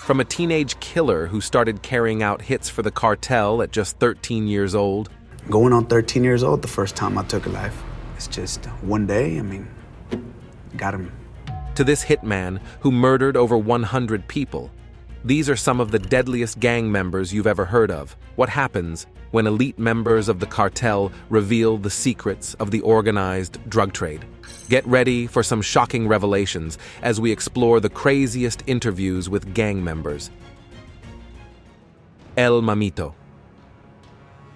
From a teenage killer who started carrying out hits for the cartel at just 13 years old. Going on 13 years old the first time I took a life. It's just one day, got him. To this hitman who murdered over 100 people. These are some of the deadliest gang members you've ever heard of. What happens when elite members of the cartel reveal the secrets of the organized drug trade? Get ready for some shocking revelations as we explore the craziest interviews with gang members. El Mamito.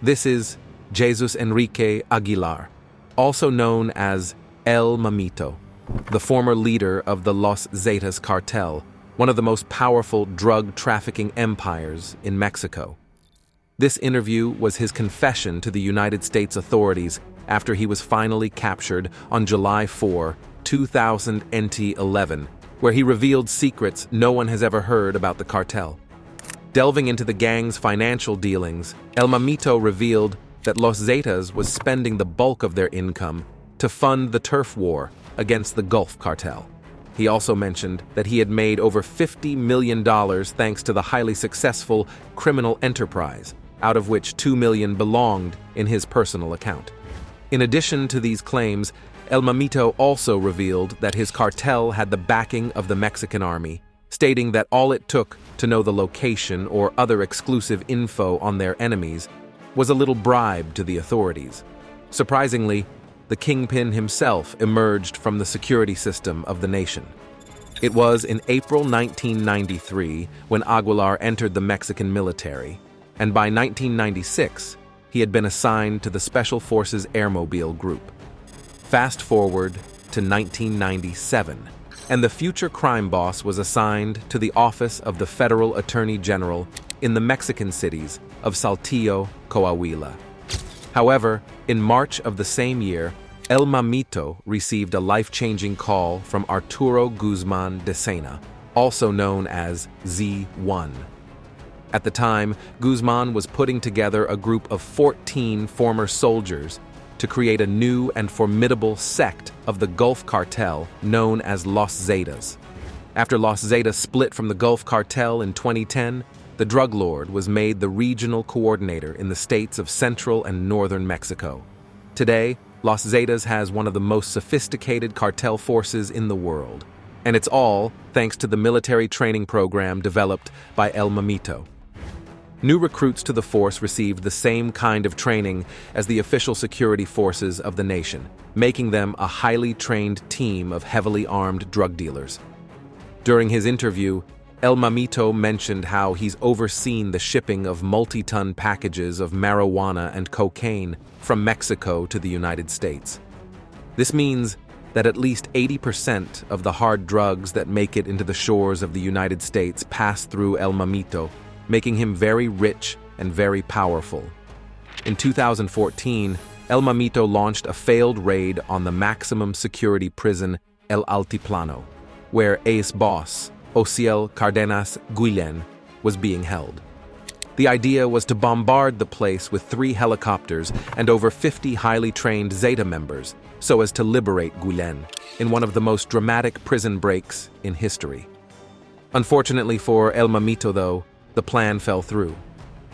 This is Jesus Enrique Aguilar, also known as El Mamito, the former leader of the Los Zetas cartel, one of the most powerful drug trafficking empires in Mexico. This interview was his confession to the United States authorities after he was finally captured on July 4, 2011, where he revealed secrets no one has ever heard about the cartel. Delving into the gang's financial dealings, El Mamito revealed that Los Zetas was spending the bulk of their income to fund the turf war against the Gulf cartel. He also mentioned that he had made over $50 million thanks to the highly successful criminal enterprise, out of which $2 million belonged in his personal account. In addition to these claims, El Mamito also revealed that his cartel had the backing of the Mexican army, stating that all it took to know the location or other exclusive info on their enemies was a little bribe to the authorities. Surprisingly, the kingpin himself emerged from the security system of the nation. It was in April 1993 when Aguilar entered the Mexican military, and by 1996, he had been assigned to the Special Forces Airmobile Group. Fast forward to 1997, and the future crime boss was assigned to the office of the Federal Attorney General in the Mexican cities of Saltillo, Coahuila. However, in March of the same year, El Mamito received a life-changing call from Arturo Guzman de Sena, also known as Z1. At the time, Guzman was putting together a group of 14 former soldiers to create a new and formidable sect of the Gulf cartel known as Los Zetas. After Los Zetas split from the Gulf cartel in 2010, the drug lord was made the regional coordinator in the states of central and northern Mexico. Today, Los Zetas has one of the most sophisticated cartel forces in the world, and it's all thanks to the military training program developed by El Mamito. New recruits to the force received the same kind of training as the official security forces of the nation, making them a highly trained team of heavily armed drug dealers. During his interview, El Mamito mentioned how he's overseen the shipping of multi-ton packages of marijuana and cocaine from Mexico to the United States. This means that at least 80% of the hard drugs that make it into the shores of the United States pass through El Mamito, making him very rich and very powerful. In 2014, El Mamito launched a failed raid on the maximum security prison El Altiplano, where ace boss Ociel Cardenas Guillen was being held. The idea was to bombard the place with 3 helicopters and over 50 highly trained Zeta members so as to liberate Guillen in one of the most dramatic prison breaks in history. Unfortunately for El Mamito, though, the plan fell through.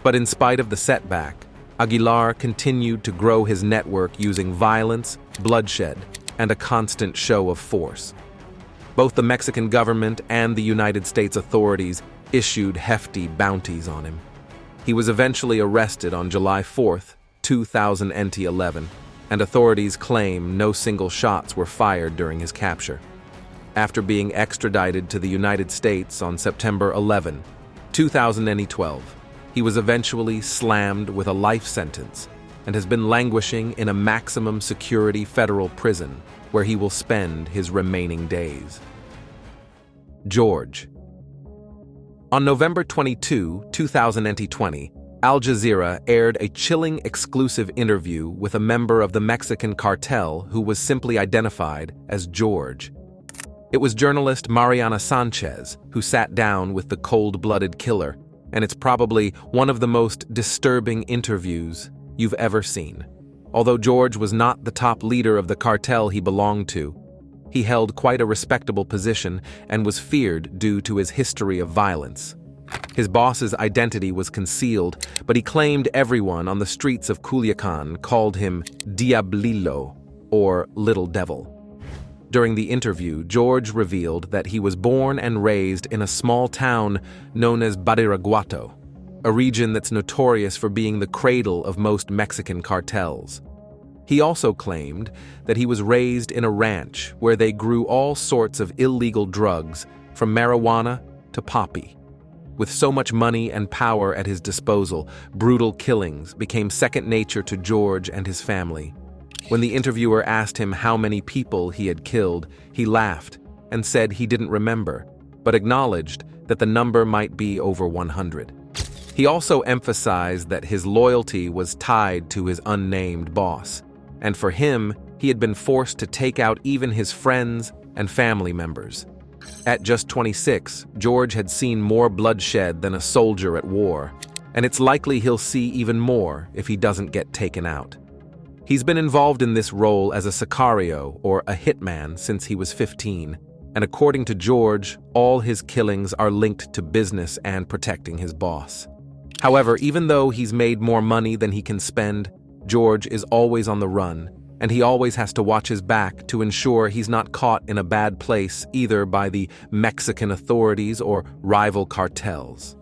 But in spite of the setback, Aguilar continued to grow his network using violence, bloodshed, and a constant show of force. Both the Mexican government and the United States authorities issued hefty bounties on him. He was eventually arrested on July 4, 2011, and authorities claim no single shots were fired during his capture. After being extradited to the United States on September 11, 2012, he was eventually slammed with a life sentence and has been languishing in a maximum security federal prison where he will spend his remaining days. George. On November 22, 2020, Al Jazeera aired a chilling exclusive interview with a member of the Mexican cartel who was simply identified as George. It was journalist Mariana Sanchez who sat down with the cold-blooded killer, and it's probably one of the most disturbing interviews you've ever seen. Although George was not the top leader of the cartel he belonged to, he held quite a respectable position and was feared due to his history of violence. His boss's identity was concealed, but he claimed everyone on the streets of Culiacan called him Diablillo, or Little Devil. During the interview, George revealed that he was born and raised in a small town known as Badiraguato, a region that's notorious for being the cradle of most Mexican cartels. He also claimed that he was raised in a ranch where they grew all sorts of illegal drugs, from marijuana to poppy. With so much money and power at his disposal, brutal killings became second nature to George and his family. When the interviewer asked him how many people he had killed, he laughed and said he didn't remember, but acknowledged that the number might be over 100. He also emphasized that his loyalty was tied to his unnamed boss, and for him, he had been forced to take out even his friends and family members. At just 26, George had seen more bloodshed than a soldier at war, and it's likely he'll see even more if he doesn't get taken out. He's been involved in this role as a sicario, or a hitman, since he was 15, and according to George, all his killings are linked to business and protecting his boss. However, even though he's made more money than he can spend, George is always on the run, and he always has to watch his back to ensure he's not caught in a bad place either by the Mexican authorities or rival cartels.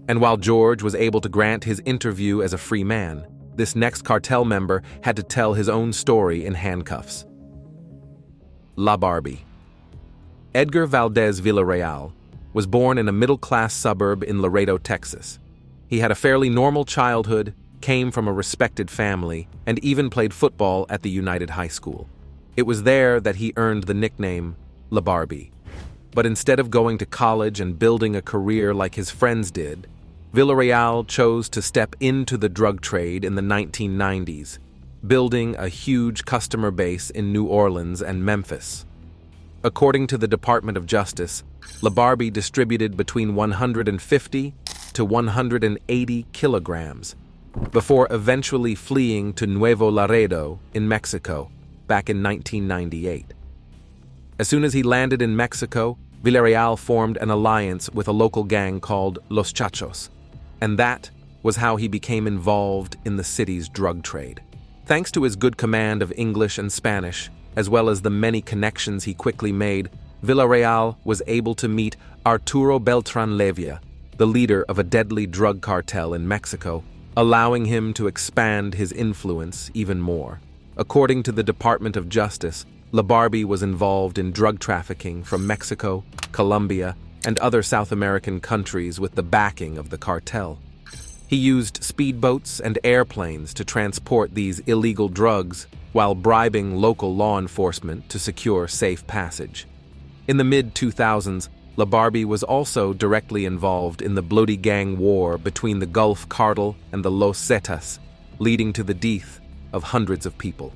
And while George was able to grant his interview as a free man, this next cartel member had to tell his own story in handcuffs. La Barbie. Edgar Valdez Villarreal was born in a middle-class suburb in Laredo, Texas. He had a fairly normal childhood, came from a respected family, and even played football at the United High School. It was there that he earned the nickname La Barbie. But instead of going to college and building a career like his friends did, Villarreal chose to step into the drug trade in the 1990s, building a huge customer base in New Orleans and Memphis. According to the Department of Justice, La Barbie distributed between 150 to 180 kilograms, before eventually fleeing to Nuevo Laredo in Mexico back in 1998. As soon as he landed in Mexico, Villarreal formed an alliance with a local gang called Los Chachos, and that was how he became involved in the city's drug trade. Thanks to his good command of English and Spanish, as well as the many connections he quickly made, Villarreal was able to meet Arturo Beltran Leyva, the leader of a deadly drug cartel in Mexico, allowing him to expand his influence even more. According to the Department of Justice, La Barbie was involved in drug trafficking from Mexico, Colombia, and other South American countries with the backing of the cartel. He used speedboats and airplanes to transport these illegal drugs while bribing local law enforcement to secure safe passage. In the mid-2000s, La Barbie was also directly involved in the bloody gang war between the Gulf Cartel and the Los Zetas, leading to the death of hundreds of people.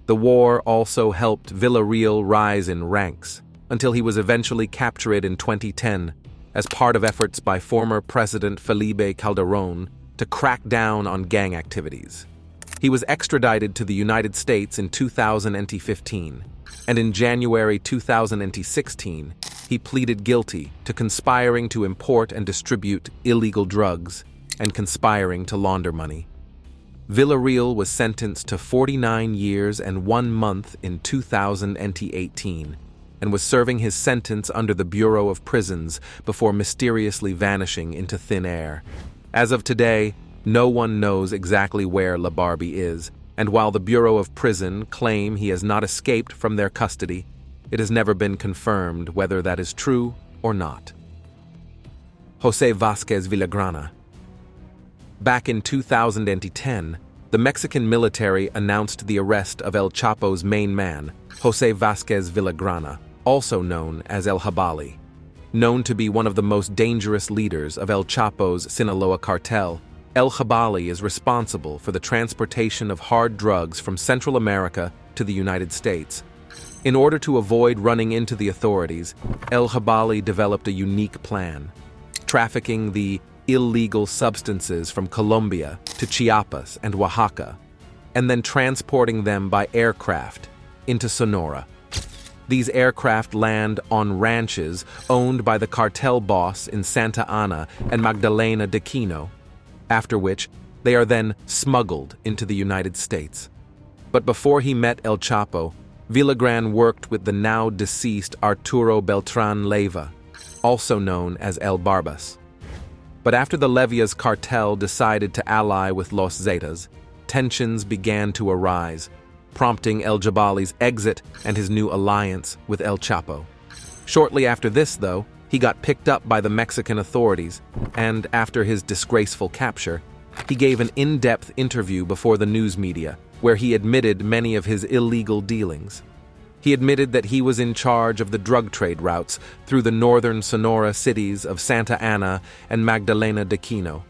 The war also helped Villarreal rise in ranks, until he was eventually captured in 2010 as part of efforts by former President Felipe Calderón to crack down on gang activities. He was extradited to the United States in 2015, and in January 2016, he pleaded guilty to conspiring to import and distribute illegal drugs and conspiring to launder money. Villarreal was sentenced to 49 years and 1 month in 2018 and was serving his sentence under the Bureau of Prisons before mysteriously vanishing into thin air. As of today, no one knows exactly where La Barbie is, and while the Bureau of Prison claim he has not escaped from their custody, it has never been confirmed whether that is true or not. José Vázquez Villagrana. Back in 2010, the Mexican military announced the arrest of El Chapo's main man, José Vázquez Villagrana, also known as El Jabali. Known to be one of the most dangerous leaders of El Chapo's Sinaloa cartel, El Jabali is responsible for the transportation of hard drugs from Central America to the United States. In order to avoid running into the authorities, El Jabali developed a unique plan, trafficking the illegal substances from Colombia to Chiapas and Oaxaca, and then transporting them by aircraft into Sonora. These aircraft land on ranches owned by the cartel boss in Santa Ana and Magdalena de Quino, after which they are then smuggled into the United States. But before he met El Chapo, Villagran worked with the now deceased Arturo Beltran Leyva, also known as El Barbas. But after the Levia's cartel decided to ally with Los Zetas, tensions began to arise, prompting El Jabali's exit and his new alliance with El Chapo. Shortly after this, though, he got picked up by the Mexican authorities, and after his disgraceful capture, he gave an in-depth interview before the news media, where he admitted many of his illegal dealings. He admitted that he was in charge of the drug trade routes through the northern Sonora cities of Santa Ana and Magdalena de Quino,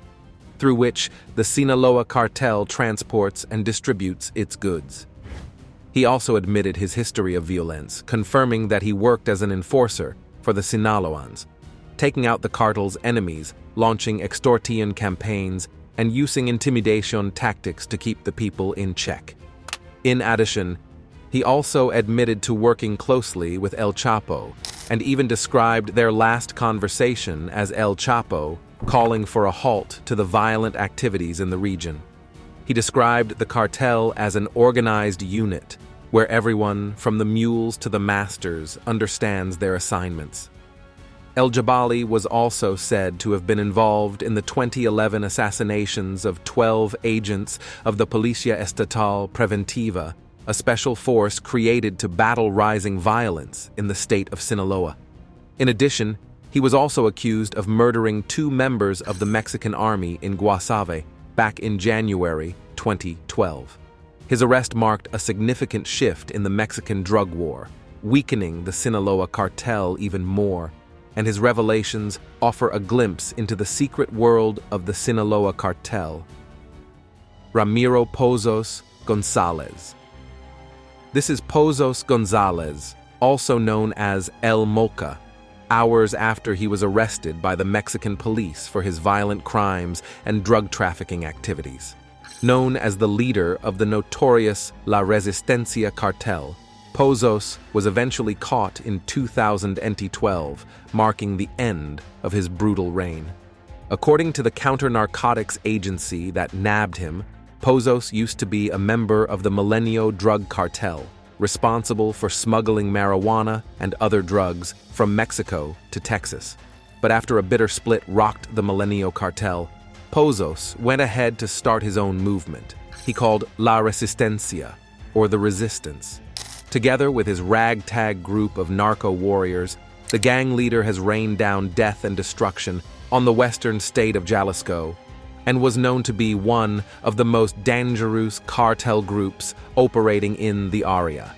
through which the Sinaloa cartel transports and distributes its goods. He also admitted his history of violence, confirming that he worked as an enforcer for the Sinaloans, taking out the cartel's enemies, launching extortion campaigns, and using intimidation tactics to keep the people in check. In addition, he also admitted to working closely with El Chapo, and even described their last conversation as El Chapo calling for a halt to the violent activities in the region. He described the cartel as an organized unit, where everyone, from the mules to the masters, understands their assignments. El Jabali was also said to have been involved in the 2011 assassinations of 12 agents of the Policia Estatal Preventiva, a special force created to battle rising violence in the state of Sinaloa. In addition, he was also accused of murdering 2 members of the Mexican army in Guasave back in January 2012. His arrest marked a significant shift in the Mexican drug war, weakening the Sinaloa cartel even more, and his revelations offer a glimpse into the secret world of the Sinaloa cartel. Ramiro Pozos Gonzalez. This is Pozos Gonzalez, also known as El Molca, hours after he was arrested by the Mexican police for his violent crimes and drug trafficking activities. Known as the leader of the notorious La Resistencia cartel, Pozos was eventually caught in 2012, marking the end of his brutal reign. According to the counter-narcotics agency that nabbed him, Pozos used to be a member of the Milenio drug cartel, responsible for smuggling marijuana and other drugs from Mexico to Texas. But after a bitter split rocked the Milenio cartel, Pozos went ahead to start his own movement he called La Resistencia, or the Resistance. Together with his ragtag group of narco warriors, the gang leader has rained down death and destruction on the western state of Jalisco, and was known to be one of the most dangerous cartel groups operating in the area.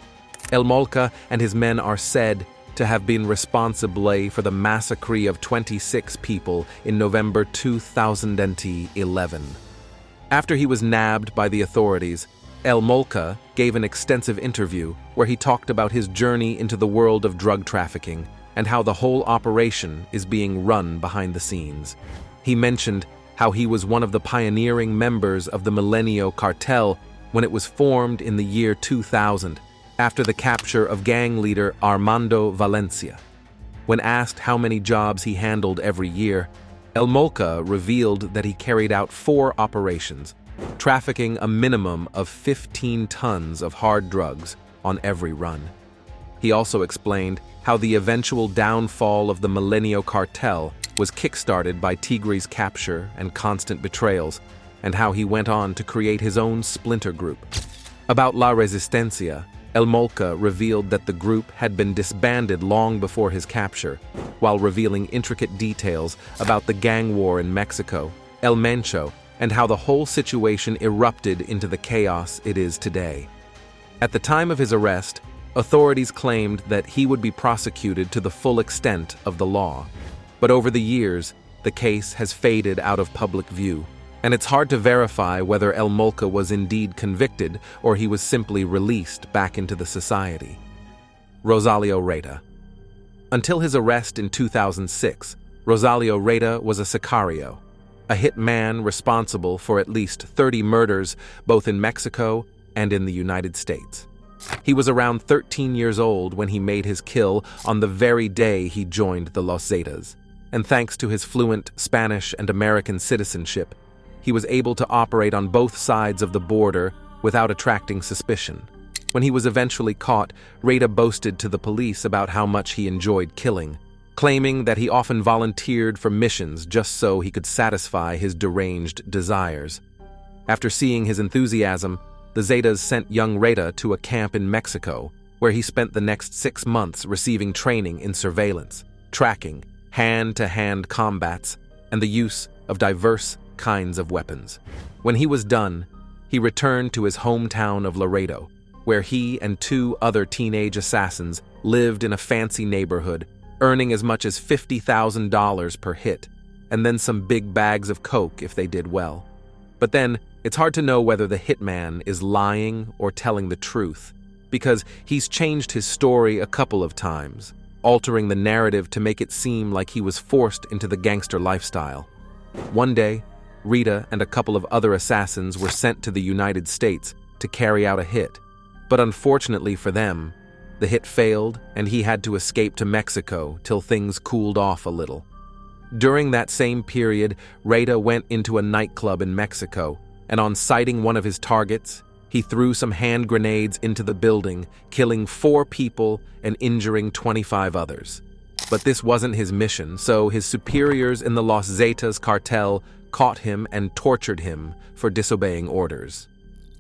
El Molca and his men are said to have been responsibly for the massacre of 26 people in November 2011. After he was nabbed by the authorities, El Molca gave an extensive interview where he talked about his journey into the world of drug trafficking and how the whole operation is being run behind the scenes. He mentioned how he was one of the pioneering members of the Milenio cartel when it was formed in the year 2000, after the capture of gang leader Armando Valencia. When asked how many jobs he handled every year, El Molca revealed that he carried out 4 operations, trafficking a minimum of 15 tons of hard drugs on every run. He also explained how the eventual downfall of the Milenio cartel was kickstarted by Tigre's capture and constant betrayals, and how he went on to create his own splinter group. About La Resistencia, El Molca revealed that the group had been disbanded long before his capture, while revealing intricate details about the gang war in Mexico, El Mencho, and how the whole situation erupted into the chaos it is today. At the time of his arrest, authorities claimed that he would be prosecuted to the full extent of the law. But over the years, the case has faded out of public view, and it's hard to verify whether El Molca was indeed convicted or he was simply released back into the society. Rosalio Raa. Until his arrest in 2006, Rosalio Raa was a sicario, a hitman responsible for at least 30 murders both in Mexico and in the United States. He was around 13 years old when he made his kill on the very day he joined the Los Zetas, and thanks to his fluent Spanish and American citizenship, he was able to operate on both sides of the border without attracting suspicion. When he was eventually caught, Raa boasted to the police about how much he enjoyed killing, claiming that he often volunteered for missions just so he could satisfy his deranged desires. After seeing his enthusiasm, the Zetas sent young Raa to a camp in Mexico, where he spent the next 6 months receiving training in surveillance, tracking, hand-to-hand combats, and the use of diverse kinds of weapons. When he was done, he returned to his hometown of Laredo, where he and 2 other teenage assassins lived in a fancy neighborhood, earning as much as $50,000 per hit, and then some big bags of coke if they did well. But then, it's hard to know whether the hitman is lying or telling the truth, because he's changed his story a couple of times, altering the narrative to make it seem like he was forced into the gangster lifestyle. One day, Raa and a couple of other assassins were sent to the United States to carry out a hit, but unfortunately for them, the hit failed and he had to escape to Mexico till things cooled off a little. During that same period, Raa went into a nightclub in Mexico, and on sighting one of his targets, he threw some hand grenades into the building, killing 4 people and injuring 25 others. But this wasn't his mission, so his superiors in the Los Zetas cartel caught him and tortured him for disobeying orders.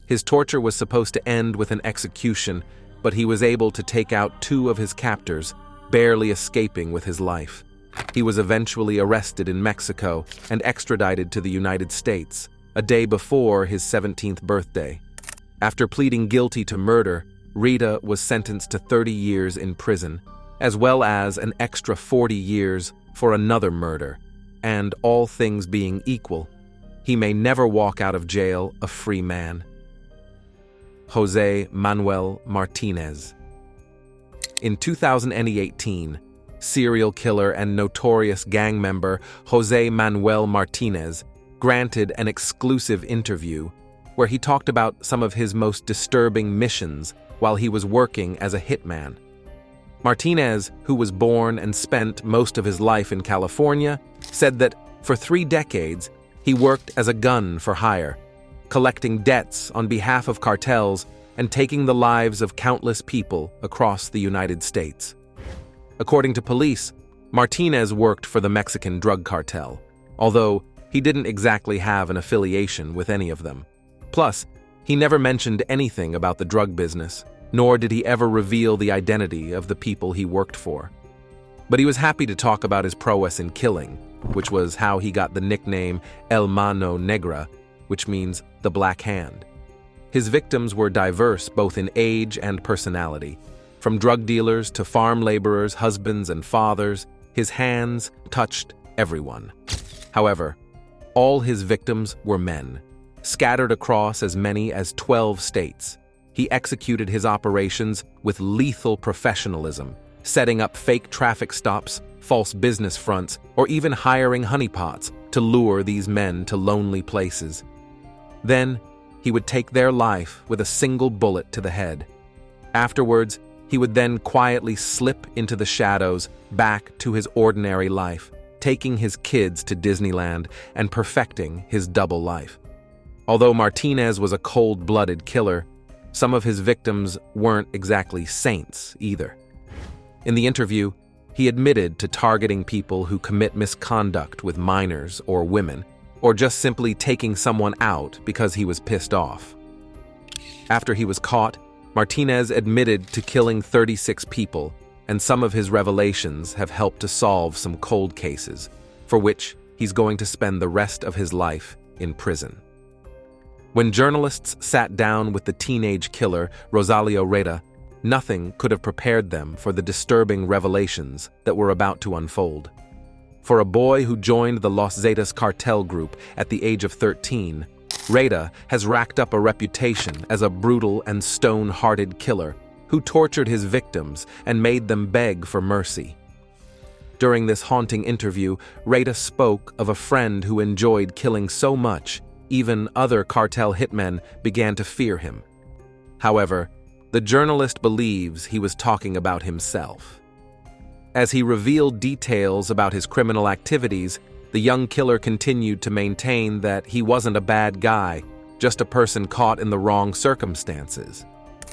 His torture was supposed to end with an execution, but he was able to take out 2 of his captors, barely escaping with his life. He was eventually arrested in Mexico and extradited to the United States, a day before his 17th birthday. After pleading guilty to murder, Raa was sentenced to 30 years in prison, as well as an extra 40 years for another murder, and all things being equal, he may never walk out of jail a free man. Jose Manuel Martinez. In 2018, serial killer and notorious gang member Jose Manuel Martinez granted an exclusive interview where he talked about some of his most disturbing missions while he was working as a hitman. Martinez, who was born and spent most of his life in California, said that for 3 decades he worked as a gun for hire, collecting debts on behalf of cartels and taking the lives of countless people across the United States. According to police, Martinez worked for the Mexican drug cartel, although he didn't exactly have an affiliation with any of them. Plus, he never mentioned anything about the drug business, nor did he ever reveal the identity of the people he worked for. But he was happy to talk about his prowess in killing, which was how he got the nickname El Mano Negra, which means the Black Hand. His victims were diverse both in age and personality. From drug dealers to farm laborers, husbands, and fathers, his hands touched everyone. However, all his victims were men, scattered across as many as 12 states. He executed his operations with lethal professionalism, setting up fake traffic stops, false business fronts, or even hiring honeypots to lure these men to lonely places. Then, he would take their life with a single bullet to the head. Afterwards, he would then quietly slip into the shadows back to his ordinary life, taking his kids to Disneyland and perfecting his double life. Although Martinez was a cold-blooded killer, some of his victims weren't exactly saints either. In the interview, he admitted to targeting people who commit misconduct with minors or women, or just simply taking someone out because he was pissed off. After he was caught, Martinez admitted to killing 36 people, and some of his revelations have helped to solve some cold cases, for which he's going to spend the rest of his life in prison. When journalists sat down with the teenage killer, Rosalio Raa, nothing could have prepared them for the disturbing revelations that were about to unfold. For a boy who joined the Los Zetas cartel group at the age of 13, Raa has racked up a reputation as a brutal and stone-hearted killer who tortured his victims and made them beg for mercy. During this haunting interview, Raa spoke of a friend who enjoyed killing so much, even other cartel hitmen began to fear him. However, The journalist believes he was talking about himself. As he revealed details about his criminal activities, the young killer continued to maintain that he wasn't a bad guy, just a person caught in the wrong circumstances.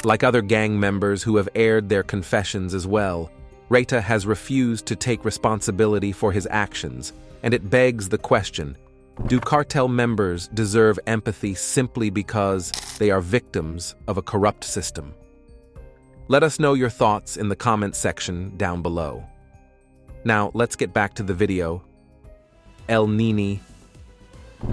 Like other gang members who have aired their confessions as well, Raa has refused to take responsibility for his actions, and it begs the question, do cartel members deserve empathy simply because they are victims of a corrupt system? Let us know your thoughts in the comments section down below. Now, let's get back to the video. El Nini.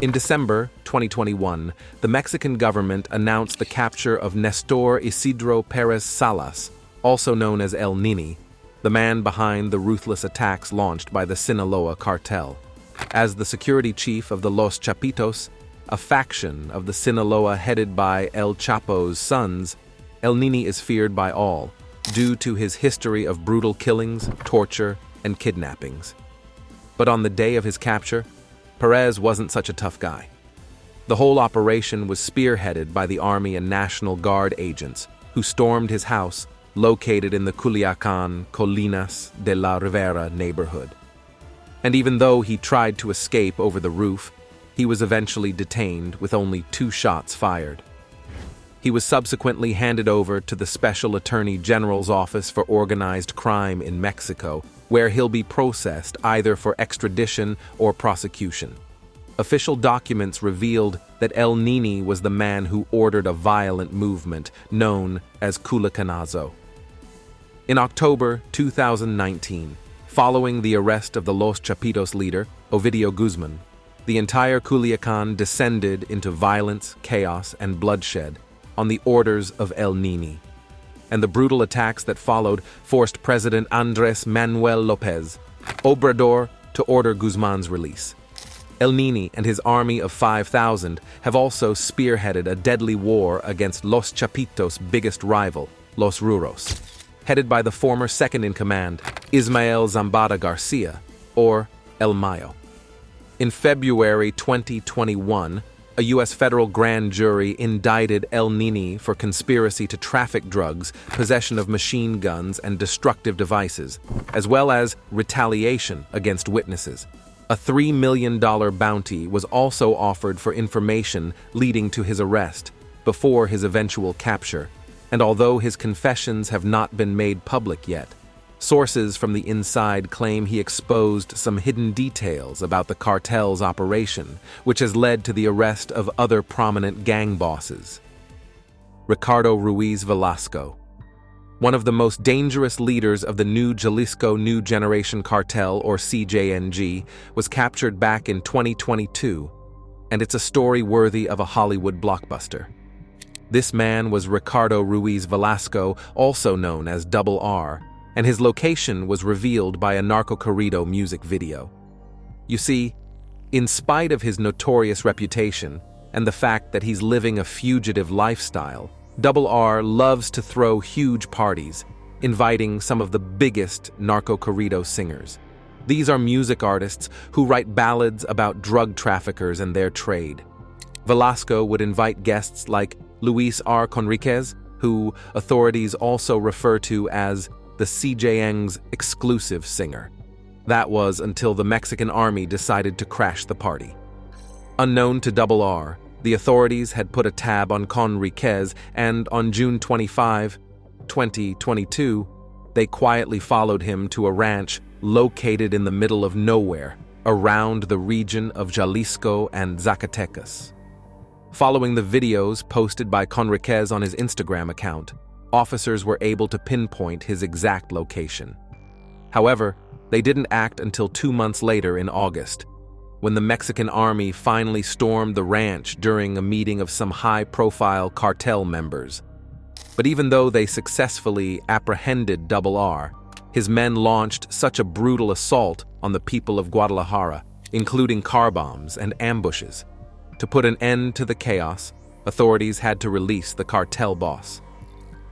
In December 2021, the Mexican government announced the capture of Nestor Isidro Perez Salas, also known as El Nini, the man behind the ruthless attacks launched by the Sinaloa cartel. As the security chief of the Los Chapitos, a faction of the Sinaloa headed by El Chapo's sons, El Nini is feared by all, due to his history of brutal killings, torture, and kidnappings. But on the day of his capture, Perez wasn't such a tough guy. The whole operation was spearheaded by the Army and National Guard agents who stormed his house located in the Culiacan, Colinas de la Rivera neighborhood. And even though he tried to escape over the roof, he was eventually detained with only 2 shots fired. He was subsequently handed over to the Special Attorney General's Office for Organized Crime in Mexico, where he'll be processed either for extradition or prosecution. Official documents revealed that El Nini was the man who ordered a violent movement known as Culicanazo. In October 2019, following the arrest of the Los Chapitos leader, Ovidio Guzman, the entire Culiacan descended into violence, chaos, and bloodshed on the orders of El Nini. And the brutal attacks that followed forced President Andrés Manuel López Obrador to order Guzman's release. El Nini and his army of 5,000 have also spearheaded a deadly war against Los Chapitos' biggest rival, Los Ruros, headed by the former second-in-command, Ismael Zambada Garcia, or El Mayo. In February 2021, a U.S. federal grand jury indicted El Nini for conspiracy to traffic drugs, possession of machine guns, and destructive devices, as well as retaliation against witnesses. A $3 million bounty was also offered for information leading to his arrest, before his eventual capture, and although his confessions have not been made public yet, sources from the inside claim he exposed some hidden details about the cartel's operation, which has led to the arrest of other prominent gang bosses. Ricardo Ruiz Velasco, one of the most dangerous leaders of the new Jalisco New Generation Cartel, or CJNG, was captured back in 2022, and it's a story worthy of a Hollywood blockbuster. This man was Ricardo Ruiz Velasco, also known as Double R, and his location was revealed by a narco-corrido music video. You see, in spite of his notorious reputation and the fact that he's living a fugitive lifestyle, Double R loves to throw huge parties, inviting some of the biggest narco-corrido singers. These are music artists who write ballads about drug traffickers and their trade. Velasco would invite guests like Luis R. Conriquez, who authorities also refer to as the CJNG's exclusive singer. That was until the Mexican army decided to crash the party. Unknown to Double R, the authorities had put a tab on Conriquez, and on June 25, 2022, they quietly followed him to a ranch located in the middle of nowhere, around the region of Jalisco and Zacatecas. Following the videos posted by Conriquez on his Instagram account, officers were able to pinpoint his exact location. However, they didn't act until 2 months later in August, when the Mexican army finally stormed the ranch during a meeting of some high-profile cartel members. But even though they successfully apprehended Double R, his men launched such a brutal assault on the people of Guadalajara, including car bombs and ambushes. To put an end to the chaos, authorities had to release the cartel boss.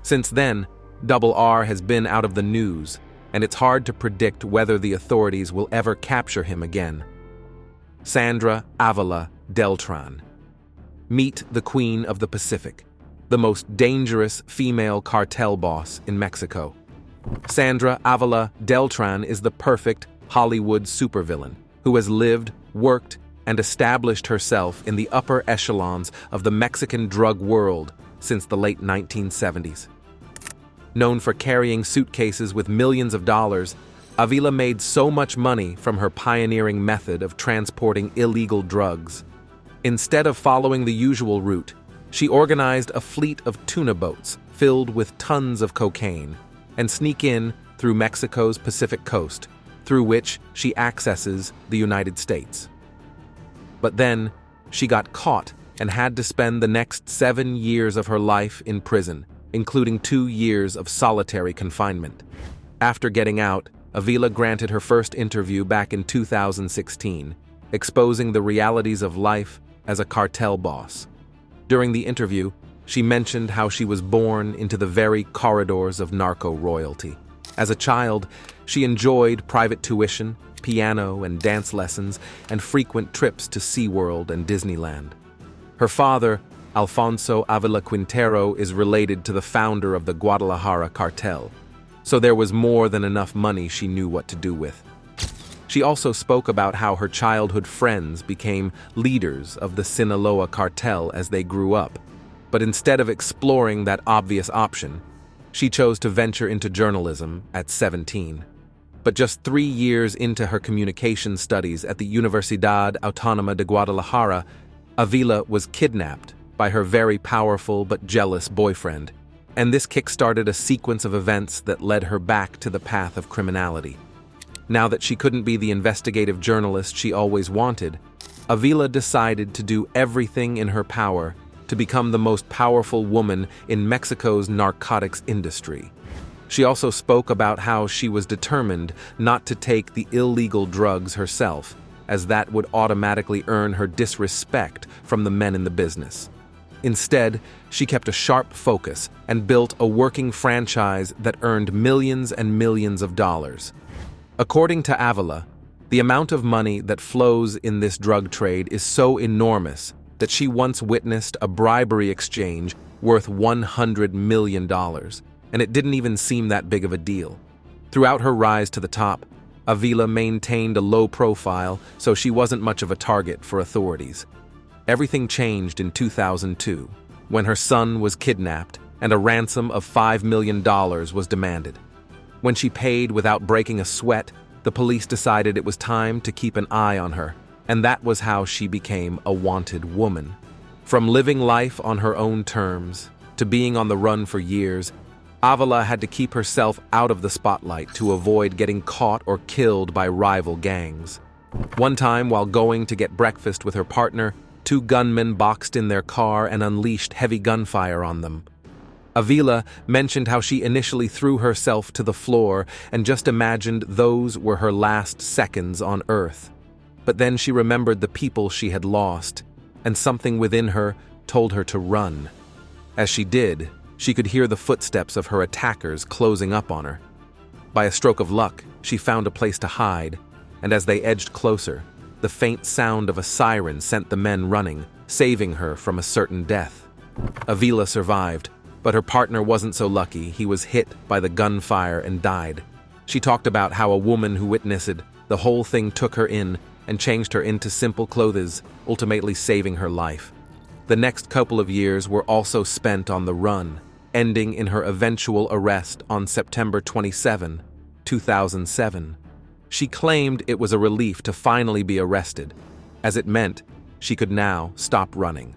Since then, Double R has been out of the news, and it's hard to predict whether the authorities will ever capture him again. Sandra Avala Deltran. Meet the Queen of the Pacific. the most dangerous female cartel boss in Mexico. Sandra Avala Deltran is the perfect Hollywood supervillain who has lived, worked, and established herself in the upper echelons of the Mexican drug world since the late 1970s. Known for carrying suitcases with millions of dollars, Avila made so much money from her pioneering method of transporting illegal drugs. Instead of following the usual route, she organized a fleet of tuna boats filled with tons of cocaine and sneak in through Mexico's Pacific coast, through which she accesses the United States. But then, she got caught and had to spend the next 7 years of her life in prison, including 2 years of solitary confinement. After getting out, Avila granted her first interview back in 2016, exposing the realities of life as a cartel boss. During the interview, she mentioned how she was born into the very corridors of narco royalty. As a child, she enjoyed private tuition, piano and dance lessons, and frequent trips to SeaWorld and Disneyland. Her father, Alfonso Avila Quintero, is related to the founder of the Guadalajara cartel, so there was more than enough money she knew what to do with. She also spoke about how her childhood friends became leaders of the Sinaloa cartel as they grew up, but instead of exploring that obvious option, she chose to venture into journalism at 17. But just 3 years into her communication studies at the Universidad Autónoma de Guadalajara, Avila was kidnapped by her very powerful but jealous boyfriend, and this kick-started a sequence of events that led her back to the path of criminality. Now that she couldn't be the investigative journalist she always wanted, Avila decided to do everything in her power to become the most powerful woman in Mexico's narcotics industry. She also spoke about how she was determined not to take the illegal drugs herself, as that would automatically earn her disrespect from the men in the business. Instead, she kept a sharp focus and built a working franchise that earned millions and millions of dollars. According to Avila, the amount of money that flows in this drug trade is so enormous that she once witnessed a bribery exchange worth $100 million, and it didn't even seem that big of a deal. Throughout her rise to the top, Avila maintained a low profile, so she wasn't much of a target for authorities. Everything changed in 2002, when her son was kidnapped and a ransom of $5 million was demanded. When she paid without breaking a sweat, the police decided it was time to keep an eye on her, and that was how she became a wanted woman. From living life on her own terms to being on the run for years, Avila had to keep herself out of the spotlight to avoid getting caught or killed by rival gangs. One time, while going to get breakfast with her partner, 2 gunmen boxed in their car and unleashed heavy gunfire on them. Avila mentioned how she initially threw herself to the floor and just imagined those were her last seconds on Earth. But then she remembered the people she had lost, and something within her told her to run. As she did, she could hear the footsteps of her attackers closing up on her. By a stroke of luck, she found a place to hide, and as they edged closer, the faint sound of a siren sent the men running, saving her from a certain death. Avila survived, but her partner wasn't so lucky. He was hit by the gunfire and died. She talked about how a woman who witnessed the whole thing took her in and changed her into simple clothes, ultimately saving her life. The next couple of years were also spent on the run, ending in her eventual arrest on September 27, 2007. She claimed it was a relief to finally be arrested, as it meant she could now stop running.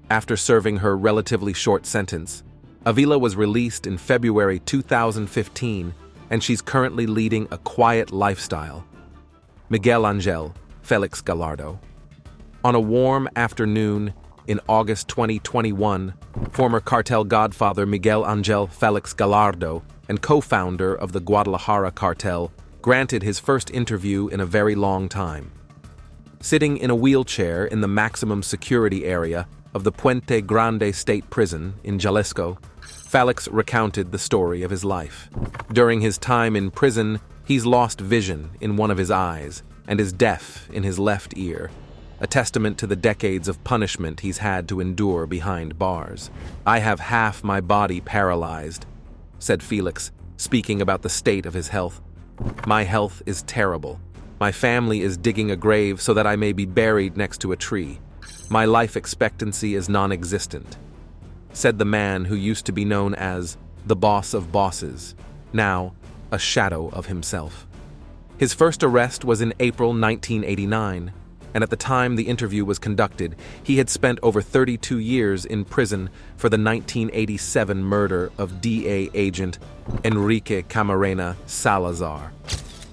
After serving her relatively short sentence, Avila was released in February 2015, and she's currently leading a quiet lifestyle. Miguel Angel, Felix Gallardo. On a warm afternoon in August 2021, former cartel godfather Miguel Angel Felix Gallardo and co-founder of the Guadalajara cartel granted his first interview in a very long time. Sitting in a wheelchair in the maximum security area of the Puente Grande State Prison in Jalisco, Felix recounted the story of his life. During his time in prison, he's lost vision in one of his eyes and is deaf in his left ear. a testament to the decades of punishment he's had to endure behind bars. "I have half my body paralyzed," said Felix, speaking about the state of his health. "My health is terrible. My family is digging a grave so that I may be buried next to a tree. My life expectancy is non-existent," said the man who used to be known as the boss of bosses, now a shadow of himself. His first arrest was in April 1989, and at the time the interview was conducted, he had spent over 32 years in prison for the 1987 murder of DA agent Enrique Camarena Salazar.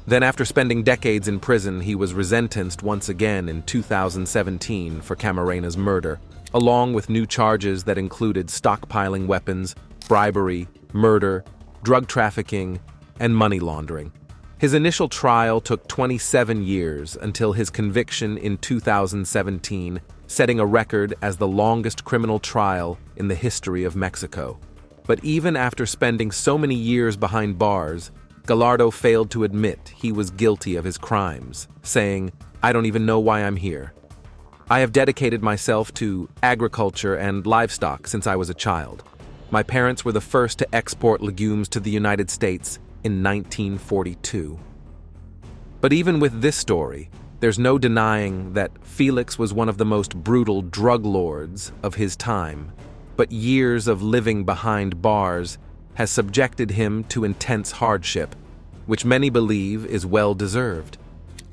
Then, after spending decades in prison, he was resentenced once again in 2017 for Camarena's murder, along with new charges that included stockpiling weapons, bribery, murder, drug trafficking, and money laundering. His initial trial took 27 years until his conviction in 2017, setting a record as the longest criminal trial in the history of Mexico. But even after spending so many years behind bars, Gallardo failed to admit he was guilty of his crimes, saying, "I don't even know why I'm here. I have dedicated myself to agriculture and livestock since I was a child. My parents were the first to export legumes to the United States in 1942. But even with this story, there's no denying that Felix was one of the most brutal drug lords of his time, but years of living behind bars has subjected him to intense hardship, which many believe is well-deserved.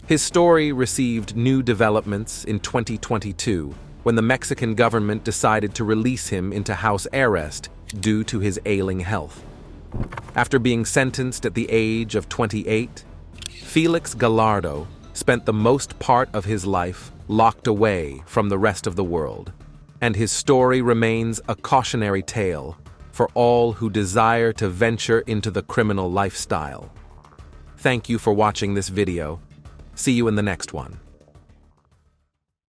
His story received new developments in 2022 when the Mexican government decided to release him into house arrest due to his ailing health. After being sentenced at the age of 28, Felix Gallardo spent the most part of his life locked away from the rest of the world, and his story remains a cautionary tale for all who desire to venture into the criminal lifestyle. Thank you for watching this video. See you in the next one.